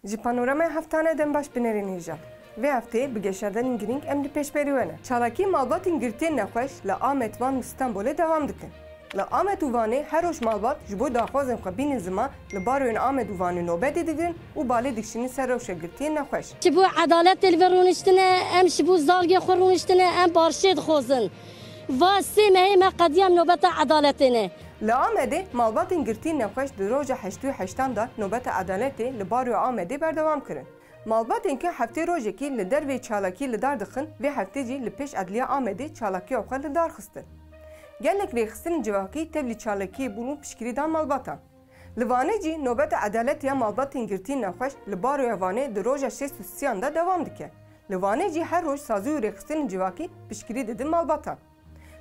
Ji panoramaya heftane dem baş binerên hêja. Vê hefteyê bi geşerdanên girîng em li pêşberî we ne. Çalakî malbatên girtiyên nexweş li Amed Van û Stenbolê devam dikin. Li Amed û Vanê her roj malbat ji bo daxwazên xwe bînin zima li baroyên Amed û Vanê nobetê digirin û balê dikşînin ser rewşa girtiyên nexweş. Ji bo edaletê li vir rûniştine, em ji bo zargê xwe rûniştine, em barşê dixwazin. Va sê mehê me qediyam nobeta edaletê ne. Li Amedê malbatên girtiyên nexweş di roja heştû heştan da nobeta edaletê li baroya Amedê berdewam kirin. Malbatên ke heftê rojekî li dervê çalakî li dar dixin vê heftê jî li pêş Edliya Amedê çalakiya xwe li dar xistin. Gelek rêxistinên civakî tev li çalakiyê bûn û piştgirî dan malbatan. Li Vanê jî nobeta edaletiya malbatên girtiyên nexweş li baroya Vanê di roja 6 da devam dike. Li Vanê jî her roj sazî û rêxistinên civakî piştgirî didin malbatan.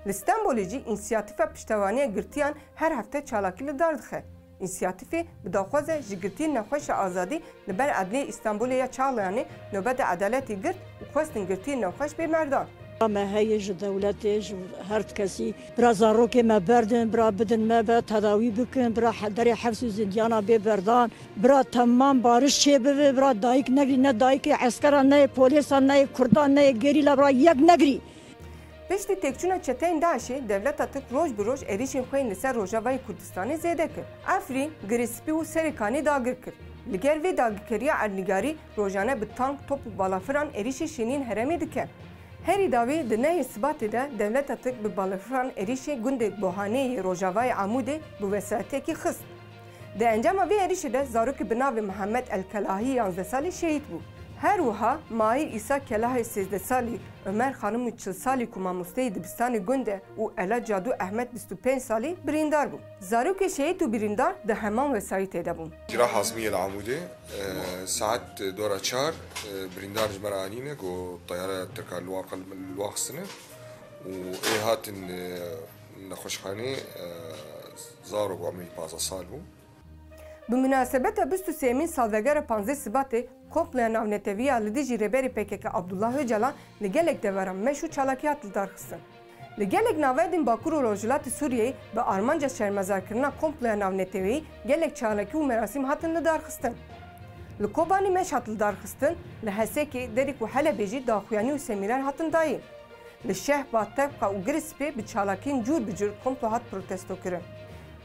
Li Stenbolê jî însiyatîfa piştevaniya girtiyan her hefte çalakî li dar dixe. İnsiyatîfê bi daxwaza ji girtiyên nexweşa azadî li ber Edliyê Stenbolê ya Çağlayanê nobeta edaletê girt û xwestin girtiyên nexweş bê merdan. Me heye ji dewletê ji her kesî bira zarokê me berdin, bira bidin me be tedawî bikin, bira derê hefs û zindiyana bê berdan, bira temam bariş çê bibe, bira dayîk negirî, ne dayîkê eskeran, ne polîsan, ne kurdan, ne gerîla, bira yek negirî. Piştî têkçûna çeteyên Daişê devleta Tirk roj bi roj êrişên xwe yên li ser Rojavayê Kurdistanê zêde kir. Efrîn, Girêspî û Serêkanê dagir kir. Li gel vê dagirkeriya erdnîgarî rojane bi tank, top û balafiran êrişê şînîn herêmê dike. Herî davê di nehê Sibatê de devleta Tirk bi balafiran êrişê gundê Bohaneyê Rojavayê Amûdê bi wesaetekî xist. Di encama vê êrişê de zarokê bi navê Mihemed El-Kelahî 11 salî şehîd bû. Her wiha Mahir İsa Kelahê 13 salî, Ömer Xanım 40 salî ku mamosteyê dibistanê Gundê û Ela Cadu Ehmed 25 salî birîndar bû. Zarokê şehîd û birîndar di heman wesayetê de bûn. Gira Hazmiye li Amûdê saet dora çar birîndar ji me re anîne ku tayara Tirka li waxistine û ê hatin nexweşxanê zarok Amî 15 sal bû. Bi münasebeta 23 salvegera 15 Sibatê kompleya navneteviya li dijî rêberê PKK Abdullah Öcalan li gelek deveran meş û çalakî hat li dar xistin. Li gelek navendên Bakur û Rojhilatê Sûriyeyê bi armanca şermezarkirina kompleya navneteviyî gelek çalakî û merasîm hatin li dar xistin. Li Kobanî meş hat li dar xistin, li Hesekê, Derîk û Helebê jî daxuyanî û semîran hatin dayîn. Li Şehba, Tevqa û Girîspê bi çalakiyên cûr bi cûr komplo hat protesto kirin.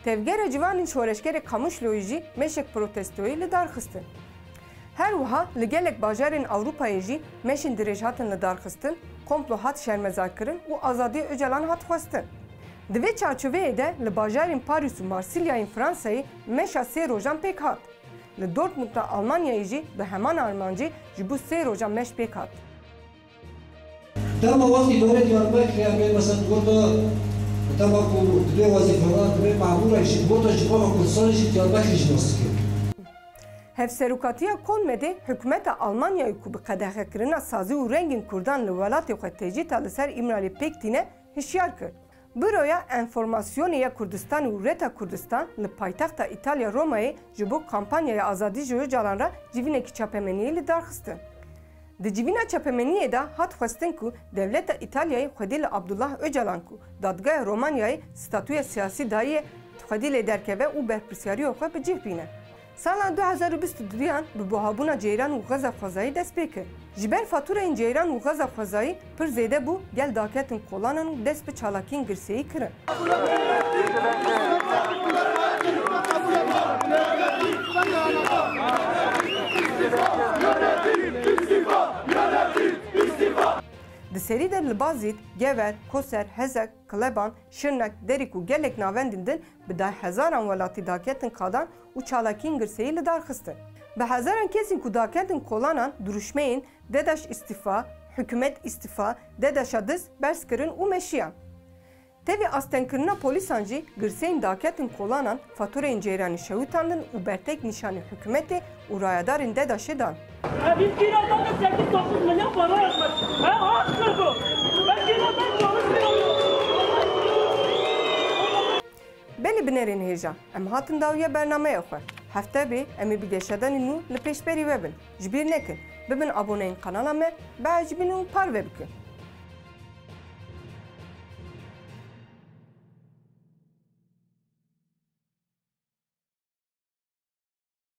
Tevgera civanên şoreşgerê Qamişloyê jî meşek protestoyê li dar xistin. Her wiha li gelek bajarên Ewropayê jî meşên dirêj hatin li dar xistin, komplo hat şermezarkirin û azadiya Öcalan hat xwestin. Di vê çarçoveyê de li bajarên Parîs û Marsilyayên Fransayê meşa sê rojan pêk hat. Li Dortmundda Almanyayê jî bi heman armancî ji bo sê rojan meş pêk hat. Dema wextî dorê Diyarbekirê em ê mesela gorda dema ku divê wezîfedan divê memûra jî gorda ji bo Kurdistanê jî Diyarbekirê jî nas dike. Hevserokatiya Kolmedê hikûmeta Almanyayê ku bi qedexekirina sazî û rengên Kurdan li welatê xwe têcîta li ser İmralê pêk tîne hişyar kir. Büroya Enformasyonê ya Kurdistan û Reta Kurdistan li paytexta İtalya Romayê ji bo kampanyaya azadî ji Öcalan re civînekî çapemeniyê li dar xistin. Di civîna çapemeniyê de hat xwestin ku devleta İtalyayê xwedî li Abdullah Öcalan ku dadgeya Romanyayê statûya siyasî dayê xwedî lê derkeve û berpirsyariya xwe bi civ bîne. Sala 2022 bi buhabûna ceyran û xeza xwezayî dest pê kir. Ji ber fatûreyên ceyran û xeza xwezayî pir zêde bû gel daketin kolanan û dest bi çalakiyên girseyî kirin. Di serî de li Bazîd, Gever, Koser, Hezek, Kleban, Şirnek, Derîk û gelek navendên din bi deh hezaran welatî daketin qadan û çalakiyên girseyî li dar xistin. Bi hezaran kesên ku daketin kolanan duruşmeyên Dedaş îstîfa, hikûmet îstîfa, Dedaşa diz bers kirin û meşiyan. Tevî astenkirina polîsan jî girseyên daketin kolanan fatûreyên ceyranî şewitandin û bertek nîşanê hikûmetê û rayadarên Dedaşê dan. Biz kiradan da 8-9 milyon para yazmış. Haktır bu. Ben kiradan çalışmıyorum. Belê binerên hêja, em hatin dawiya bernameya xwe. Hefte bê em ê bi geşedanên nû li pêşberî we bin. Ji bîr nekin, bibin aboneyên kanala me, beዕicbînin û par ve bikin.